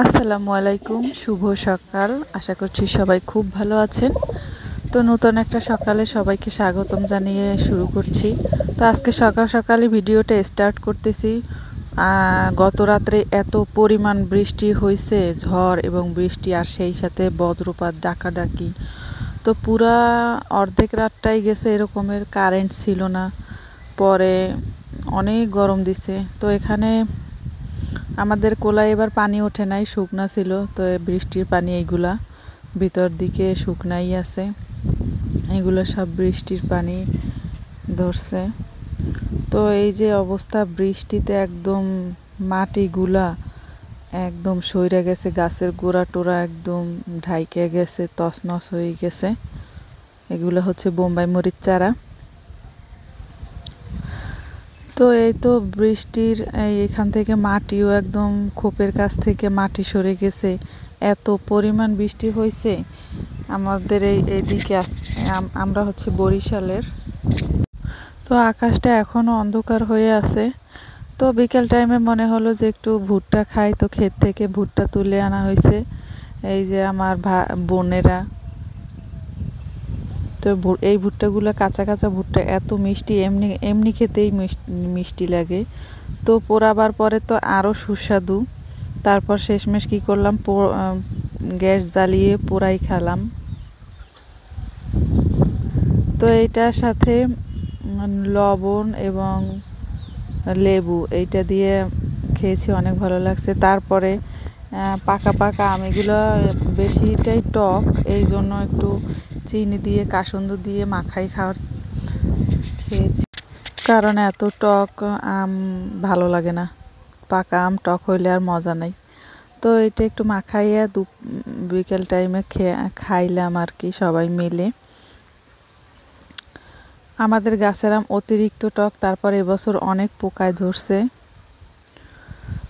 আসসালামু আলাইকুম, শুভ সকাল। আশা করছি সবাই খুব ভালো আছেন। তো নতুন একটা সকালে সবাইকে স্বাগতম জানিয়ে শুরু করছি। তো আজকে সকাল সকালে ভিডিওটা স্টার্ট করতেছি। গত রাত্রে এত পরিমাণ বৃষ্টি হয়েছে, ঝড় এবং বৃষ্টি, আর সেই সাথে বজ্রপাত, ডাকাডাকি। তো পুরা অর্ধেক রাতটাই গেছে এরকমের, কারেন্ট ছিল না। পরে অনেক গরম দিছে। তো এখানে আমাদের কোলায় এবার পানি ওঠে নাই, শুকনা ছিল। তো বৃষ্টির পানি এইগুলা ভিতর দিকে শুকনাই আছে, এইগুলো সব বৃষ্টির পানি ধরছে। তো এই যে অবস্থা, বৃষ্টিতে একদম মাটিগুলা একদম সইরে গেছে, গাছের গোড়া টোড়া একদম ঢাইকে গেছে, তছনছ হয়ে গেছে। এগুলো হচ্ছে বোম্বাই মরিচ চারা। তো এই তো বৃষ্টির এখান থেকে মাটিও একদম খোপের কাছ থেকে মাটি সরে গেছে, এত পরিমাণ বৃষ্টি হয়েছে আমাদের এইদিকে। আমরা হচ্ছে বরিশালের। তো আকাশটা এখনও অন্ধকার হয়ে আছে। তো বিকেল টাইমে মনে হলো যে একটু ভুট্টা খাই, তো ক্ষেত থেকে ভুট্টা তুলে আনা হয়েছে। এই যে আমার বোনেরা। তো এই ভুট্টাগুলো কাঁচা কাঁচা ভুট্টা, এত মিষ্টি, এমনি এমনি খেতেই মিষ্টি লাগে। তো পোড়াবার পরে তো আরও সুস্বাদু। তারপর শেষমেশ কী করলাম, গ্যাস জ্বালিয়ে পোড়াই খেলাম। তো এইটার সাথে লবণ এবং লেবু এইটা দিয়ে খেয়েছি, অনেক ভালো লাগছে। তারপরে পাকা পাকা আম, এগুলো বেশিটাই টক, এই জন্য একটু চিনি দিয়ে কাসুন্দি দিয়ে মাখাই খেয়েছি, কারণ এত টক আম ভালো লাগে না। পাকা আম টক হইলে আর মজা নাই। তো এটা একটু মাখাইয়া বিকেল টাইমে খাইলাম আর কি, সবাই মিলে। আমাদের গাছের আম অতিরিক্ত টক, তারপর এবছর অনেক পোকায় ধরছে।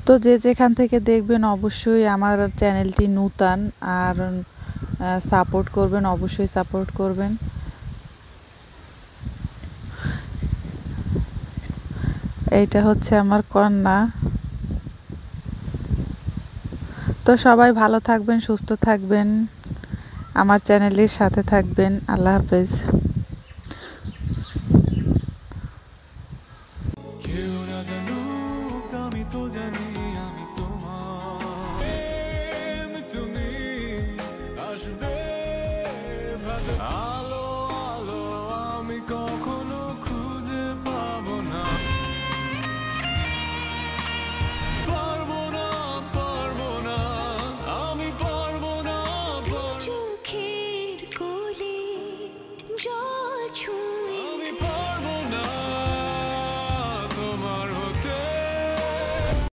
তো যে যেখান থেকে দেখবেন অবশ্যই আমার চ্যানেলটি নূতন, আর সাপোর্ট করবেন, অবশ্যই সাপোর্ট করবেন। এইটা হচ্ছে আমার কন্যা। তো সবাই ভালো থাকবেন, সুস্থ থাকবেন, আমার চ্যানেলের সাথে থাকবেন। আল্লাহ হাফেজ।